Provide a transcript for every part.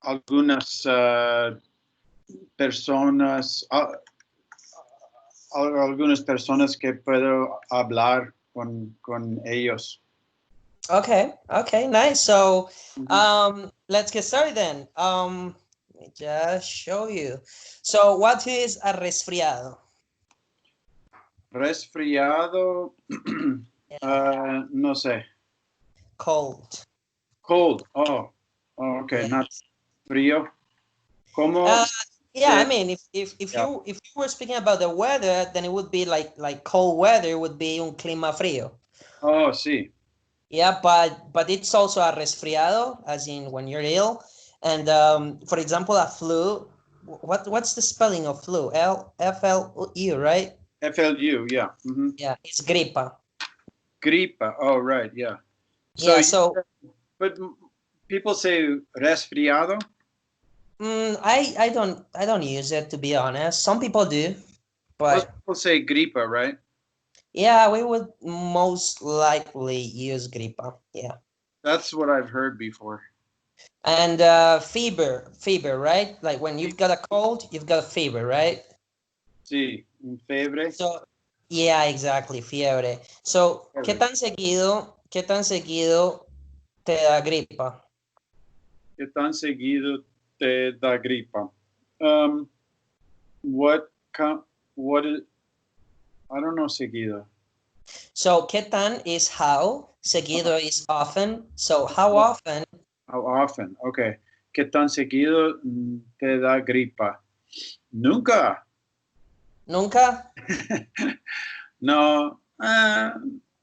algunas personas, algunas personas que puedo hablar con ellos. Okay, nice. So let's get started then. Let me just show you. So what is a resfriado? Resfriado, no sé. Cold. Cold, oh, okay, Yeah. not frío. ¿Cómo Yeah, I se- mean, if yeah. you were speaking about the weather, then it would be like cold weather would be un clima frío. Oh, sí. Yeah, but it's also a resfriado, as in when you're ill. And for example, a flu. What's the spelling of flu? FLU, right? FLU, yeah. Mm-hmm. Yeah, it's gripa. Gripa, oh, right, yeah. So, Yeah, so but people say resfriado. I don't use it, to be honest. Some people do, Most but people say gripa, right? yeah, we would most likely use gripa. Yeah. That's what I've heard before. And fever, right? Like when you've got a cold, you've got a fever, right? Sí, febre. So, yeah, exactly, fiebre. So, Febre. qué tan seguido te da gripa? ¿Qué tan seguido te da gripa? Um, what, what is, I don't know seguido. So, qué tan is how, seguido is often. So, how often? How often? Okay. ¿Qué tan seguido te da gripa? Nunca. Nunca, No,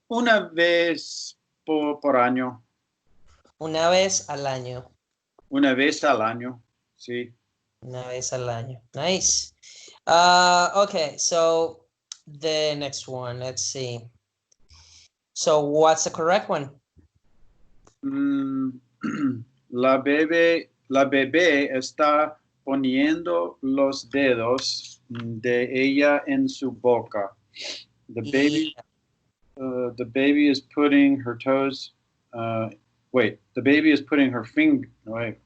una vez por año. una vez al año. Una vez al año, sí. Una vez al año. Nice. Okay, so the next one, let's see. So, what's the correct one? La bebé está poniendo los dedos de ella en su boca. The baby, the baby is putting her toes. The baby is putting her finger. Wait.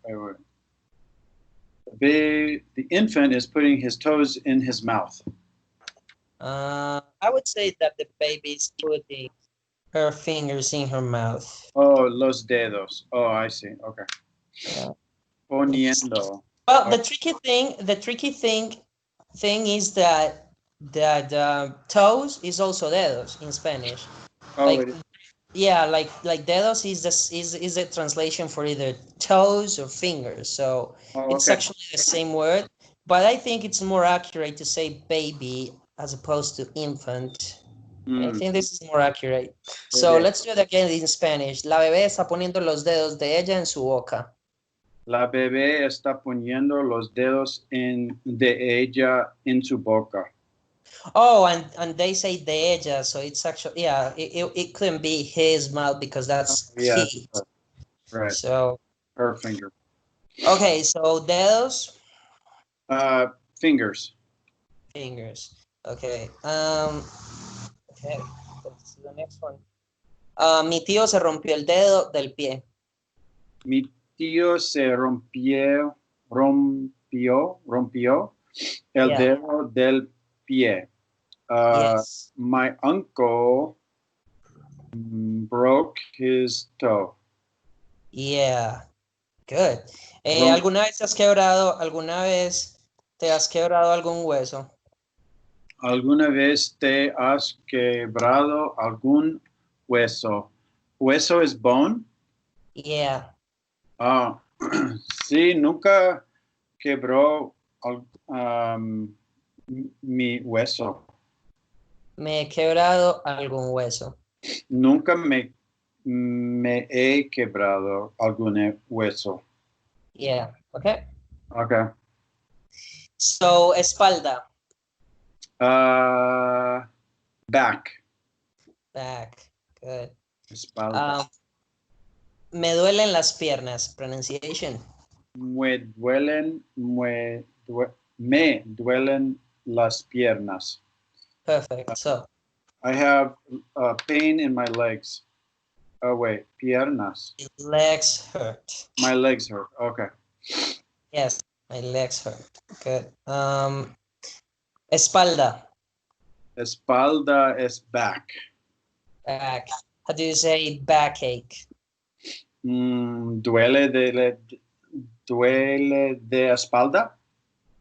The infant is putting his toes in his mouth. I would say that the baby's putting her fingers in her mouth. Oh, los dedos. Oh, I see. Okay. Yeah. Poniendo. Well, the tricky thing is that toes is also dedos in Spanish. Oh, Like it is. yeah, like dedos is a translation for either toes or fingers. So Oh, it's okay. actually the same word, but I think it's more accurate to say baby as opposed to infant. I think this is more accurate. So Okay. let's do it again in Spanish. La bebé está poniendo los dedos de ella en su boca. La bebé está poniendo los dedos de ella en su boca. Oh, and they say de ella, so it's actually, yeah, it couldn't be his mouth because that's Yeah, he. right. So, Her finger. okay, so dedos, Fingers. fingers. Okay. Okay, let's do the next one. Mi tío se rompió el dedo del pie. Mi tío se rompió el Yeah. dedo del pie. Yes. My uncle broke his toe. Yeah. Good. Rom- ¿Alguna vez te has quebrado algún hueso? ¿Alguna vez te has quebrado algún hueso? ¿Hueso es bone? Yeah. Ah, sí, nunca quebró mi hueso. Me he quebrado algún hueso. Nunca me he quebrado algún hueso. Yeah. Okay. Okay. So, espalda. Back. Back. Good. Espalda. Me duelen las piernas. Pronunciation. Me duelen las piernas. Perfect. So, I have pain in my legs. Oh, wait. Piernas. legs hurt. My legs hurt. Okay. Yes, my legs hurt. Good. Espalda. Espalda is back. Back. How do you say backache? Duele de espalda.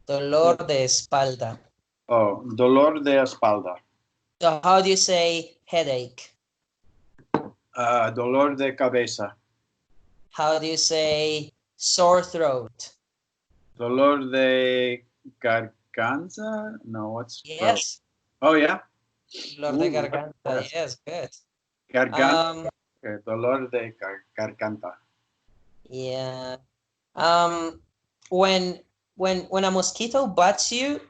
Dolor de espalda. Oh, dolor de espalda. So how do you say headache? Dolor de cabeza. How do you say sore throat? Dolor de garganta? No, what's Yes. Oh, yeah. Dolor de garganta. Yes, good. Garganta. Okay, dolor de garganta. Yeah. When a mosquito bites you,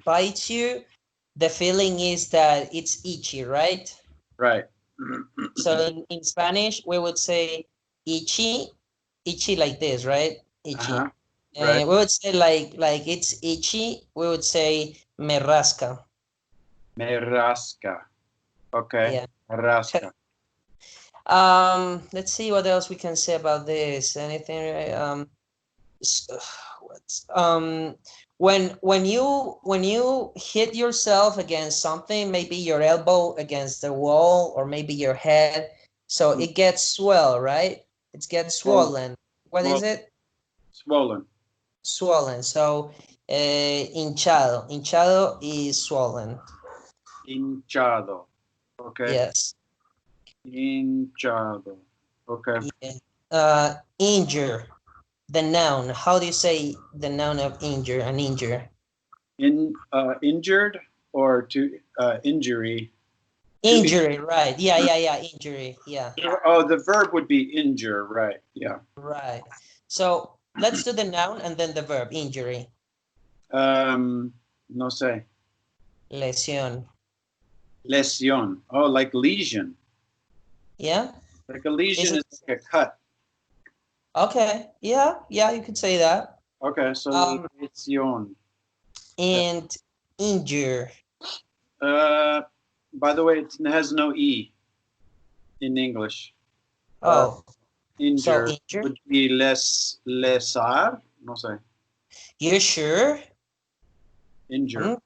the feeling is that it's itchy, right? Right. So in Spanish, we would say itchy, itchy like this, right? Itchy. Uh-huh. And Right. we would say like it's itchy, we would say me rasca. Me rasca. Okay. Yeah. Me rasca. Let's see what else we can say about this. Anything what's when you hit yourself against something, maybe your elbow against the wall or maybe your head, so it gets swell, right? It gets swollen. What is it? Swollen. Swollen. So hinchado is swollen. Hinchado. Okay. Yes. Hinchado. Okay. Yeah. Injure. The noun. How do you say the noun of injure? An injure. Injured or to injury. Injury, right? Yeah. Injury, yeah. Oh, the verb would be injure, right? Yeah. Right. So let's do the noun and then the verb. Injury. No sé. Lesión. Lesión. Oh, like lesion. Yeah. Like a lesion is like a cut. Okay. Yeah. You could say that. Okay, so lesión. And injure. By the way, it has no e in English. Oh. Injure, So injure would be lesar. No sé. You're sure? Injure.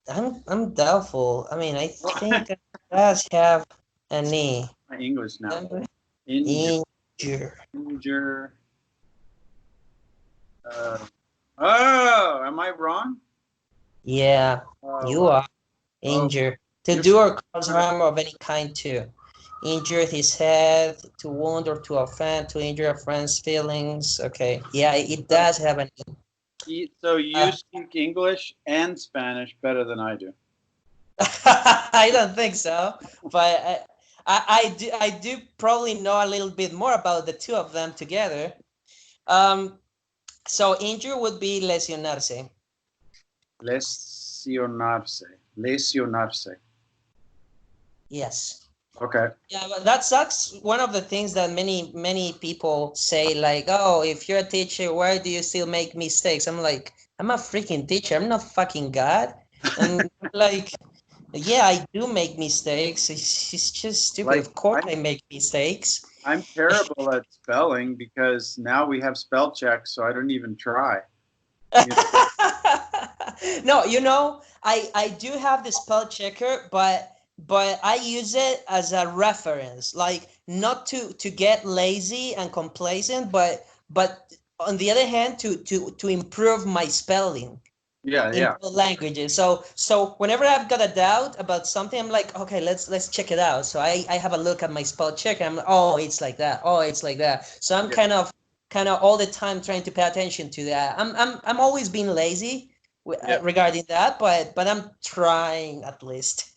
I'm doubtful. I mean, I think it does have an e. My English now. Injure. Injure. Oh, am I wrong? Yeah, you are. Injure. To do or cause harm of any kind to. Injure his head, to wound or to offend, to injure a friend's feelings. Okay. Yeah, it does have an e. So you speak English and Spanish better than I do. I don't think so, but I do probably know a little bit more about the two of them together. So injure would be lesionarse. Lesionarse. Lesionarse. Yes. Okay. Yeah, but that sucks. One of the things that many people say, like, oh, if you're a teacher, why do you still make mistakes? I'm like, I'm a freaking teacher. I'm not fucking God. And like, yeah, I do make mistakes. It's just stupid. Like, of course I make mistakes. I'm terrible at spelling because now we have spell check, so I don't even try. No, I do have the spell checker, but I use it as a reference, like not to get lazy and complacent, but on the other hand to improve my spelling. In languages. So whenever I've got a doubt about something, I'm like, okay, let's check it out. So I have a look at my spell checker. I'm like, oh, it's like that. Oh, it's like that. So I'm kind of all the time trying to pay attention to that. I'm always being lazy regarding that, but I'm trying at least.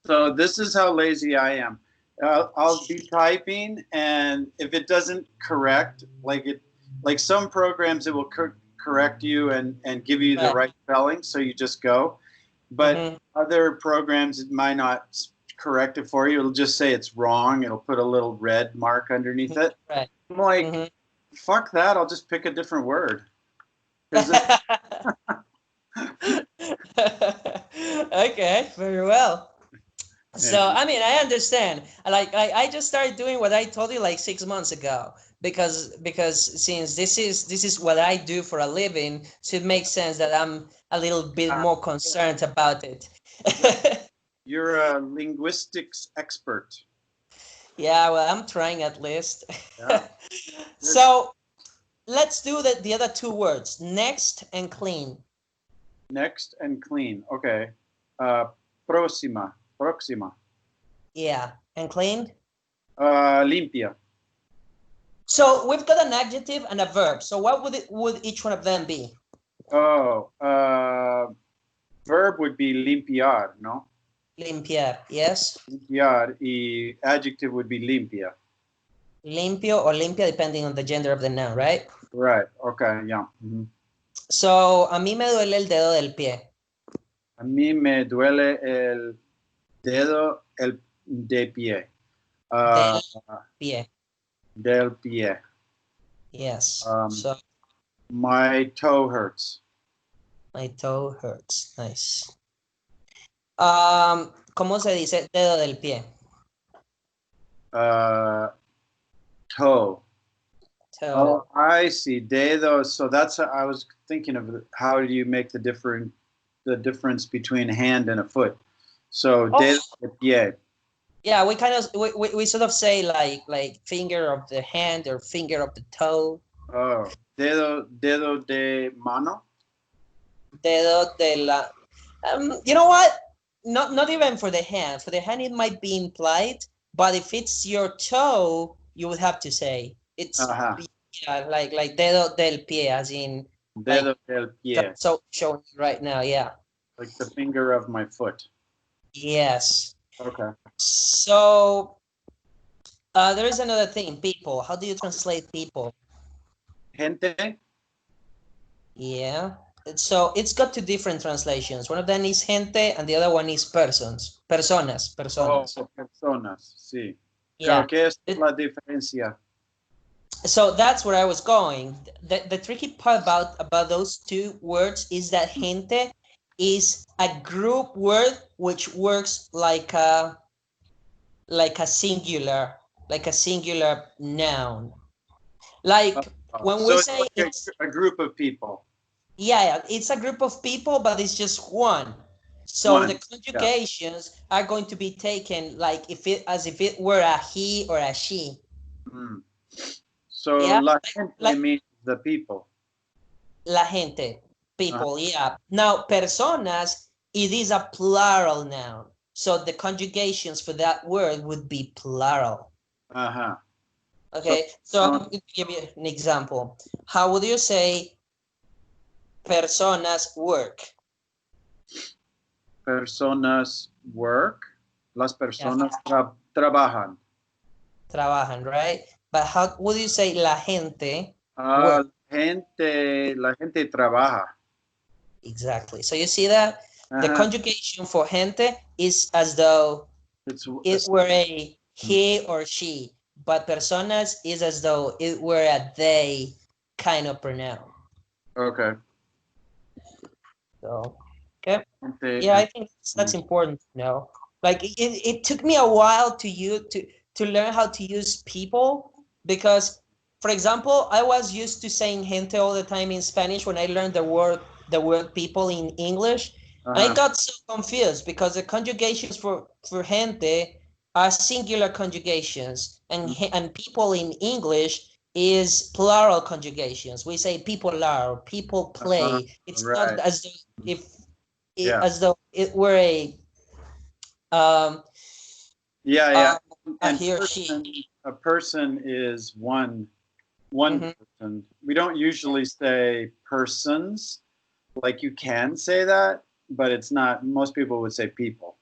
So this is how lazy I am. I'll be typing, and if it doesn't correct, like some programs, it will correct you and give you the right spelling, so you just go. But other programs, it might not correct it for you. It'll just say it's wrong. It'll put a little red mark underneath it. Right. I'm like, fuck that. I'll just pick a different word. Okay, very well. So I mean, I understand. Like I just started doing what I told you like 6 months ago. because since this is what I do for a living, so it makes sense that I'm a little bit more concerned about it. You're a linguistics expert. Yeah, well, I'm trying at least. Yeah. So let's do the other two words, next and clean. Next and clean. Okay. Próxima. Yeah, and clean. Limpia. So we've got an adjective and a verb. So what would each one of them be? Oh, verb would be limpiar, no? Limpiar, yes. Limpiar, y adjective would be limpia. Limpio or limpia, depending on the gender of the noun, right? Right. Okay. Yeah. Mm-hmm. So, a mí me duele el dedo del pie. A mí me duele el dedo de pie. Del pie. Del pie. Yes. So my toe hurts. My toe hurts. Nice. ¿Cómo se dice dedo del pie? Toe. Toe. Oh, I see. Dedo. So that's I was thinking of how do you make the difference between a hand and a foot. So dedo de pie. Yeah, we sort of say like finger of the hand or finger of the toe. Oh, dedo de mano. Dedo de la. You know what? Not even for the hand. For the hand, it might be implied, but if it's your toe, you would have to say it's yeah, like dedo del pie, as in dedo del pie. So showing right now, yeah. Like the finger of my foot. Yes. Okay. So there is another thing. People. How do you translate people? Gente. Yeah. So it's got two different translations. One of them is gente and the other one is persons. Personas. Oh, personas, sí. Yeah. ¿Qué es la diferencia? So that's where I was going. The tricky part about those two words is that gente is a group word which works like a singular noun. Like when we say it's like a group of people. Yeah, it's a group of people, but it's just one. So the conjugations are going to be taken like as if it were a he or a she. Mm. So la gente means the people. La gente, people, yeah. Now, personas, it is a plural noun. So the conjugations for that word would be plural. Okay, so I'm going to give you an example. How would you say personas work? Personas work. Las personas trabajan. Trabajan, right? But how would you say la gente work? La gente trabaja. Exactly. So you see that? The conjugation for gente is as though it were a he or she, but personas is as though it were a they kind of pronoun. Okay. So, okay. Yeah, I think that's important to know. Like it took me a while to learn how to use people because, for example, I was used to saying gente all the time in Spanish when I learned the word people in English. And I got so confused because the conjugations for gente are singular conjugations and people in English is plural conjugations. We say people are, people play. It's not as though as though it were a and he or she. A person is one person. We don't usually say persons. Like you can say that, but it's not. Most people would say people.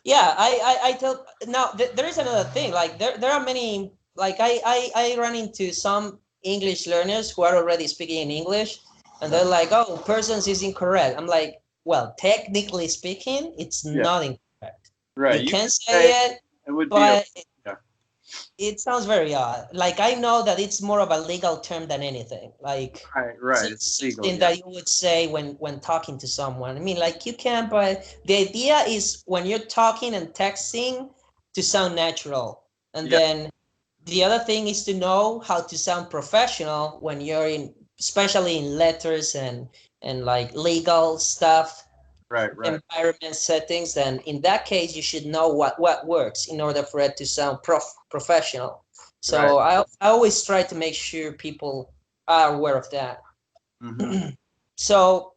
Yeah, I tell now. There is another thing. Like there are many. Like I run into some English learners who are already speaking in English, and they're like, "Oh, persons is incorrect." I'm like, "Well, technically speaking, it's not incorrect. Right. You can say it, but it sounds very odd. Like I know that it's more of a legal term than anything. Like it's something legal, that you would say when talking to someone. I mean, like you can, but the idea is when you're talking and texting to sound natural, and then The other thing is to know how to sound professional when you're in, especially in letters and like legal stuff, Right. environment settings. And in that case, you should know what works in order for it to sound professional. So I always try to make sure people are aware of that. Mhm. So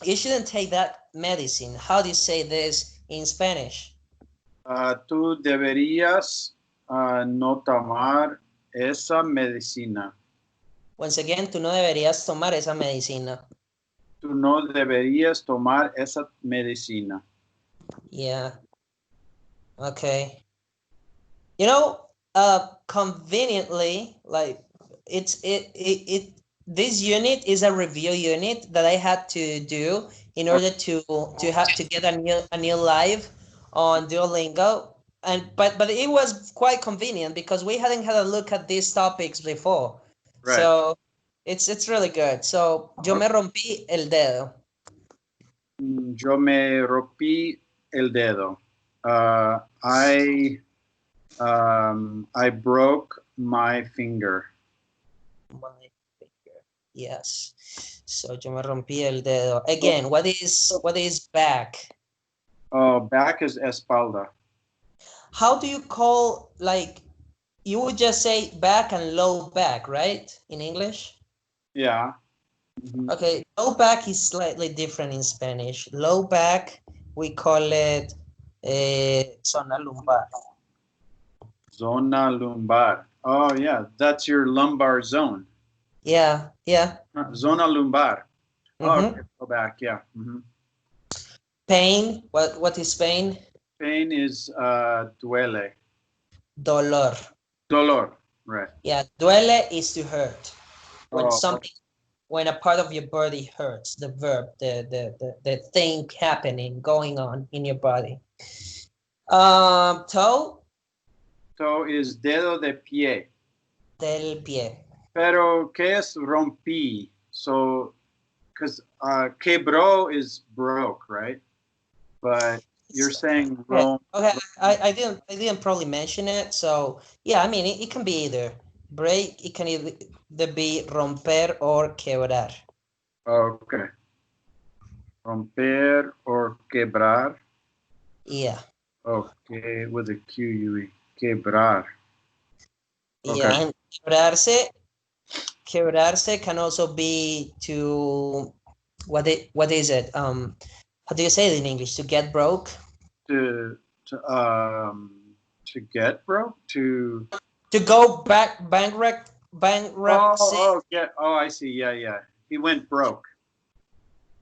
you shouldn't take that medicine. How do you say this in Spanish? Tú deberías no tomar esa medicina. Once again, tú no deberías tomar esa medicina. Tú no deberías tomar esa medicina. Yeah. Okay. Conveniently, like it this unit is a review unit that I had to do in order to get a new live on Duolingo. And but it was quite convenient because we hadn't had a look at these topics before. Right. So it's really good. So yo me rompí el dedo. Yo me rompí el dedo. I broke my finger. My finger. Yes. So yo me rompí el dedo. Again, what is back? Back is espalda. How do you call, like, you would just say back and low back, right? In English? Yeah. Mm-hmm. Okay, low back is slightly different in Spanish. Low back, we call it zona lumbar. Zona lumbar. Oh, yeah, that's your lumbar zone. Yeah. Zona lumbar. Oh, Mm-hmm. okay. Go back, yeah. Mm-hmm. Pain, what is pain? Pain is duele. Dolor. Dolor, right. Yeah, duele is to hurt. When Oh, something, when a part of your body hurts, the verb, the thing happening, going on in your body. Toe? toe is dedo de pie. Del pie. Pero, ¿qué es rompí? So, because quebró is broke, right? But you're saying romp. Okay. I didn't probably mention it. So yeah, I mean it can be either break. It can either be romper or quebrar. Okay. Romper or quebrar. Yeah. Okay, with a Q-U-E. Quebrar. Okay. Yeah, and quebrarse can also be to what is it? How do you say it in English? To get broke? To get broke? To go bankruptcy. I see. Yeah. He went broke.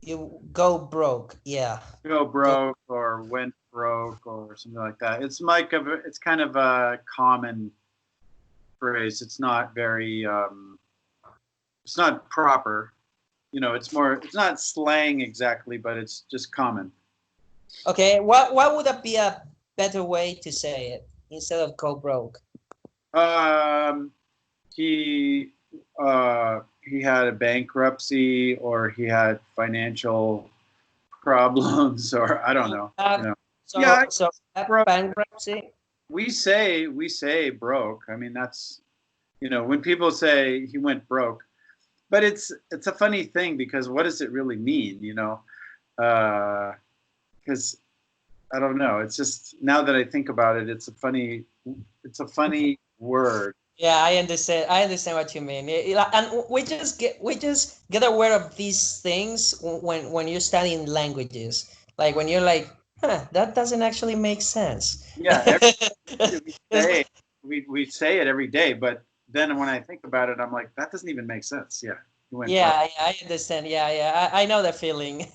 You go broke. Yeah. Go broke or went broke or something like that. It's kind of a common phrase. It's not very it's not proper. It's not slang exactly, but it's just common. Okay, what would that be a better way to say it instead of go broke? He had a bankruptcy, or he had financial problems, or I don't know. So bankruptcy. We say broke. I mean, that's when people say he went broke, but it's a funny thing because what does it really mean? Because I don't know. It's just, now that I think about it, it's a funny word. Yeah, I understand. I understand what you mean. And we just get aware of these things when you're studying languages. Like when you're like, that doesn't actually make sense. Yeah, we say it every day, but then when I think about it, I'm like, that doesn't even make sense. Yeah. Yeah, I understand. Yeah, I know that feeling.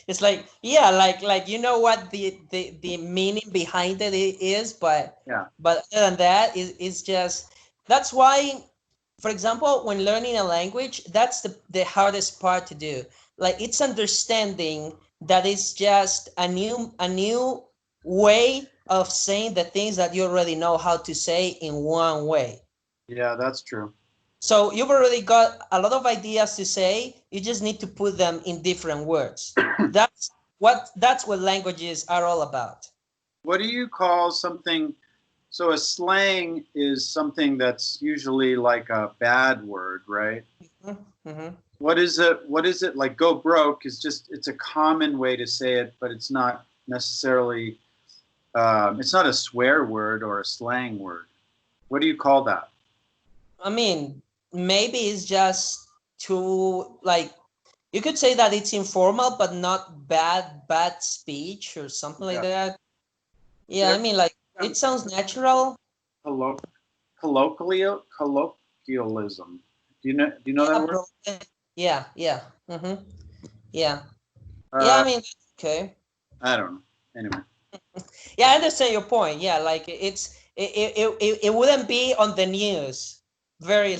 It's like, yeah, like you know what the meaning behind it is, but Yeah. But other than that, it's just, that's why, for example, when learning a language, that's the hardest part to do. Like, it's understanding that it's just a new way of saying the things that you already know how to say in one way. Yeah, that's true. So you've already got a lot of ideas to say. You just need to put them in different words. That's what languages are all about. What do you call something So a slang is something that's usually like a bad word, right? Mm-hmm. What is it? What is it like? Go broke is just, it's a common way to say it, but it's not necessarily, it's not a swear word or a slang word. What do you call that? I mean, maybe it's just too, like, you could say that it's informal, but not bad speech or something like Yeah. that. Yeah, I There- mean, like, it sounds natural. collo- colloquialism. Do you know that Yeah, word? yeah. Yeah. Yeah, Uh, I mean, okay. I don't know. Anyway. Yeah, I understand your point. Yeah, like it wouldn't be on the news. Very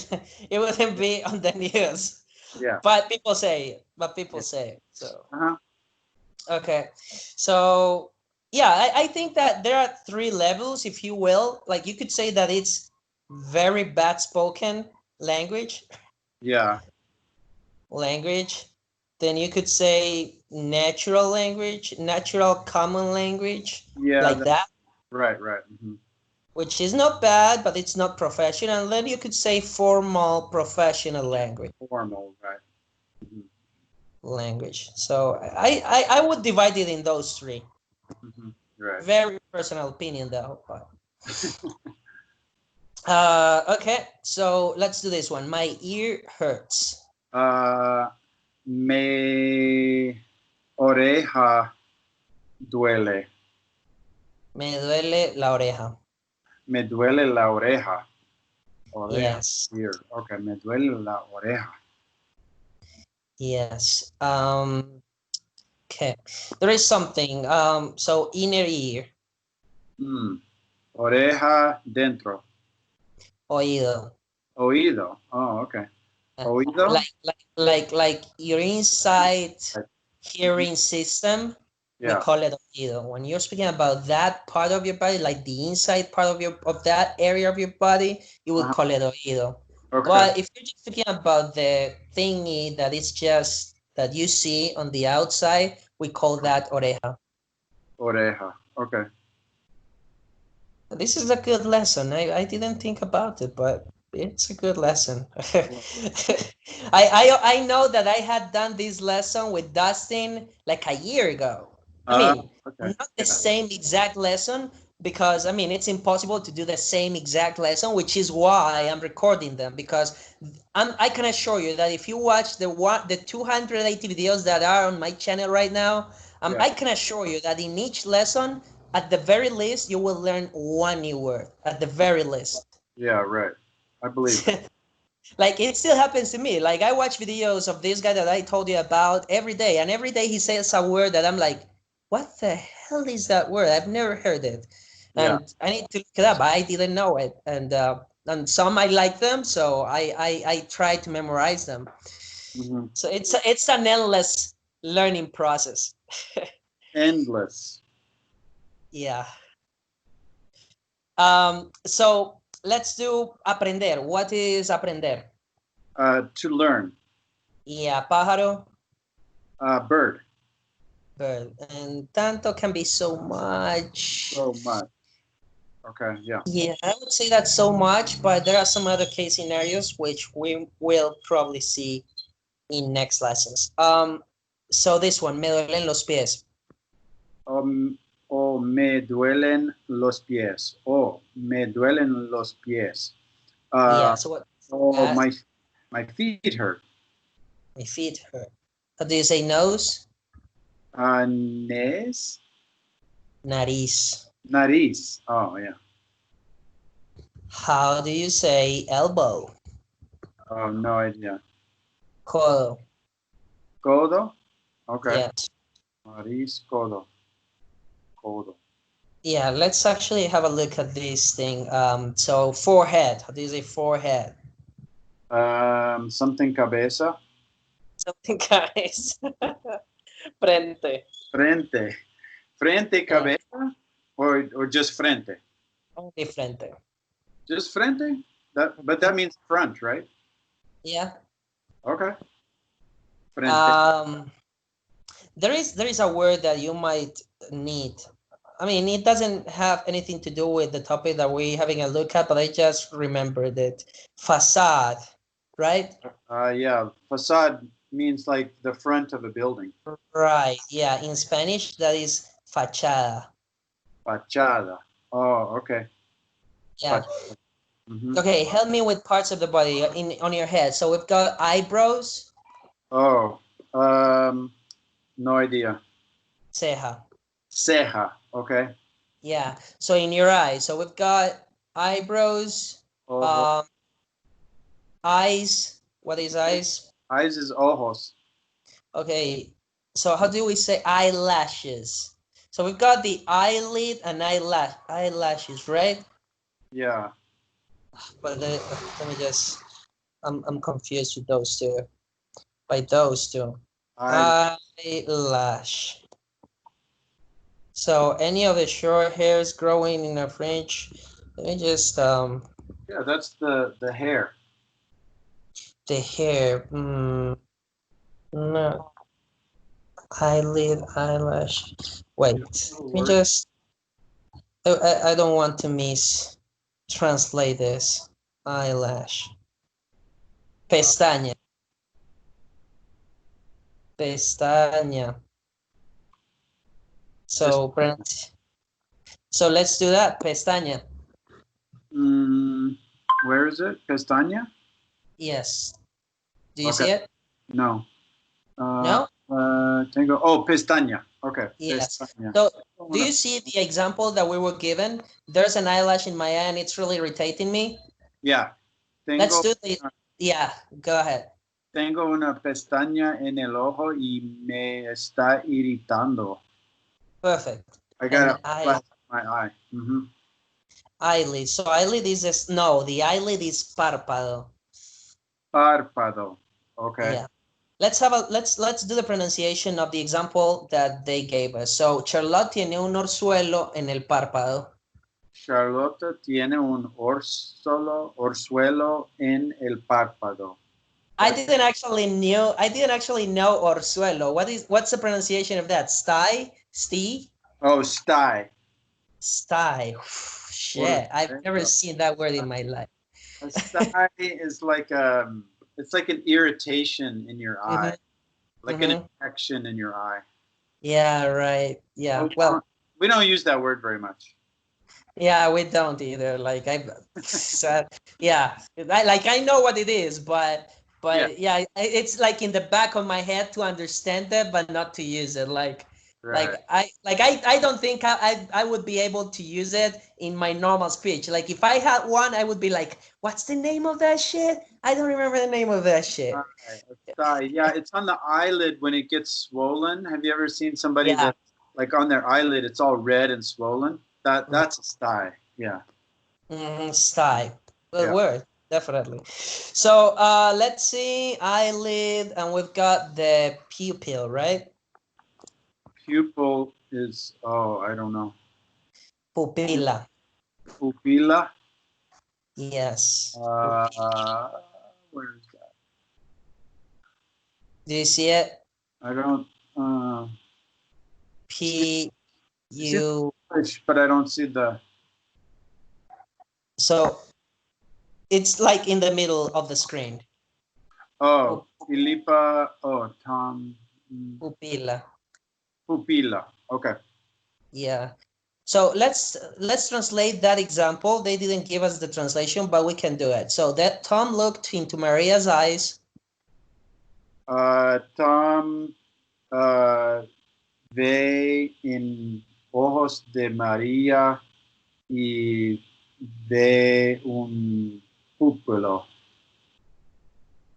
it wouldn't be on the news. Yeah. But people say it. But people Yeah. say it. So Uh-huh. okay. So yeah, I think that there are three levels, if you will. Like you could say that it's very bad spoken language. Yeah. Language. Then you could say natural language, natural common language, Yeah. like that, Right. Right. Mm-hmm. which is not bad, but it's not professional. And then you could say formal professional language. Formal. Right. Mm-hmm. Language. So I would divide it in those three. Mm-hmm. Right. Very personal opinion though. But okay, so let's do this one. My ear hurts. Me oreja duele. Me duele la oreja. Me duele la oreja. Oreja. Yes. Ear. Okay. Me duele la oreja. Yes. Okay. There is something. So inner ear, Mm. Oreja dentro. oído. Oído. Oh, okay. Uh, Oído. like your inside Mhm. hearing system, we Yeah. call it oído. When you're speaking about that part of your body, like the inside part of that area of your body, you would Uh-huh. call it oído. Okay. But if you're just speaking about the thingy that is just that you see on the outside, we call that oreja. Oreja. Okay. This is a good lesson. I didn't think about it, but it's a good lesson. I know that I had done this lesson with Dustin like a year ago. I mean, Okay. not the Yeah. same exact lesson because I mean it's impossible to do the same exact lesson, which is why I'm recording them because I can assure you that if you watch the 280 videos that are on my channel right now, Yeah. I can assure you that in each lesson at the very least, you will learn one new word. At the very least. Yeah. Right. I believe that. Like it still happens to me. Like I watch videos of this guy that I told you about every day, and every day he says a word that I'm like, what the hell is that word? I've never heard it, Yeah. and I need to look it up. I didn't know it, and some I like them, so I try to memorize them. Mm-hmm. So it's an endless learning process. Endless. Yeah. So let's do aprender. What is aprender? To learn. Yeah, pájaro, Bird. bird. And tanto can be so much. So much. Okay. Yeah. Yeah, I would say that so much, but there are some other case scenarios which we will probably see in next lessons. So this one, me duelen los pies. O me duelen los pies. Oh, me duelen los pies. Yeah, so what? Oh, Uh, my feet hurt. my feet hurt. How do you say nose? Nez. Nariz. Nariz. Oh, yeah. How do you say elbow? Oh, no idea. Codo. Codo. Okay. Yes. Nariz, codo. Codo. Yeah, let's actually have a look at this thing. So forehead. How do you say forehead? Something cabeza. Something, guys. Frente. Frente. Frente, Yeah, cabeza. Or just frente. only frente. Just frente. But that means front, right? Yeah. Okay. Frente. Um, there is a word that you might need I mean, it doesn't have anything to do with the topic that we're having a look at, but I just remembered it. Facade, right? Yeah, facade means like the front of a building. Right, yeah. In Spanish, that is fachada. Fachada. Oh, okay. Yeah. Mm-hmm. Okay, help me with parts of the body on your head. So we've got eyebrows. Oh, no idea. Ceja. Ceja. Okay. Yeah. So in your eyes. So we've got eyebrows, Ojo. eyes. What is eyes? Eyes is ojos. Okay. So how do we say eyelashes? So we've got the eyelid and eyelashes, right? Yeah. But let me just. I'm confused with those two. By those two. Eyelash. So any of the short hairs growing in a fringe. Let me just Yeah, that's the hair. the hair. No. Eyelid, eyelash. Wait. Let me just. I don't want to translate this. Eyelash. Pestaña. Pestaña. So let's do that. Pestaña. Where is it? Pestaña? Yes. Do you Okay. see it? No. No? Tengo. Oh, pestaña. Okay. Yes. Pestaña. So do you see the example that we were given? There's an eyelash in my eye and it's really irritating me. Yeah. Let's Tengo, do the, yeah, go ahead. tengo una pestaña en el ojo y me está irritando. Perfect. I got An a flash in my eye. Mm-hmm. eyelid. So eyelid is no, the eyelid is párpado. Párpado. Okay. Yeah. Let's do the pronunciation of the example that they gave us. So Charlotte tiene un orzuelo en el párpado. Charlotte tiene un orzuelo en el párpado. I didn't actually know orzuelo. What's the pronunciation of that? Sty? Stee? Oh, sty. Sty. Shit, I've never seen that word in my life. A sty is like it's like an irritation in your eye, like an infection in your eye. Yeah, right. Yeah. Well, we don't use that word very much. Yeah, we don't either. Like yeah, I know what it is, but yeah, it's like in the back of my head to understand it, but not to use it. Right. I don't think I would be able to use it in my normal speech. Like if I had one, I would be like, "What's the name of that shit? I don't remember the name of that shit." Right. Yeah, it's on the eyelid when it gets swollen. Have you ever seen somebody that like on their eyelid, it's all red and swollen? That's a sty. Yeah. Sty. Good word, definitely. So let's see, eyelid, and we've got the pupil, right? Pupil is I don't know. Pupila. Pupila. Yes. Where is that? Do you see it? I don't. But I don't see the. So it's like in the middle of the screen. Oh, Filipa. Oh, Tom. Pupila. Pupila. Okay. Yeah. So let's translate that example. They didn't give us the translation, but we can do it. So that Tom looked into Maria's eyes. Tom ve en ojos de María y ve un pupilo.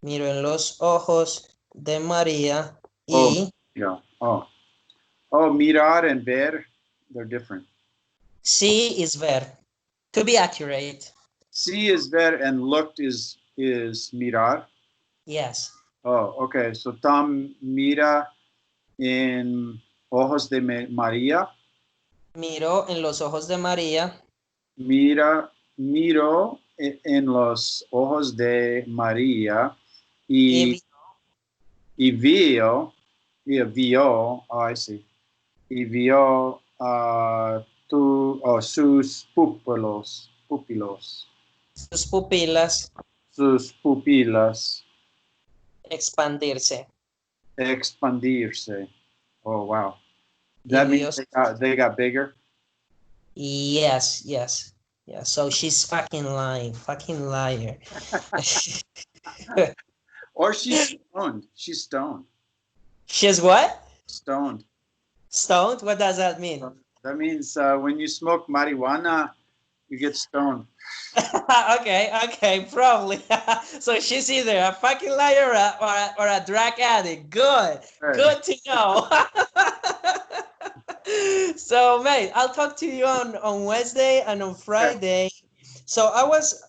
Miro en los ojos de María y... Mirar and ver, they're different. See is ver. To be accurate. See is ver and looked is mirar. Yes. Oh, okay. So Tom mira en ojos de María. Miro en los ojos de María. Miro en los ojos de María y vio, I see. Y vio sus pupilos, Sus pupilas sus pupilas, expandirse. expandirse. Oh, wow. Y That means Dios, they got bigger? yes, yes. Yeah, so she's fucking lying, fucking liar. Or she's stoned. She's stoned. She's what? Stoned. Stoned? What does that mean? That means when you smoke marijuana, you get stoned. Okay, probably. So she's either a fucking liar or a drug addict. Good, Right. good to know. So, mate, I'll talk to you on Wednesday and on Friday. So I was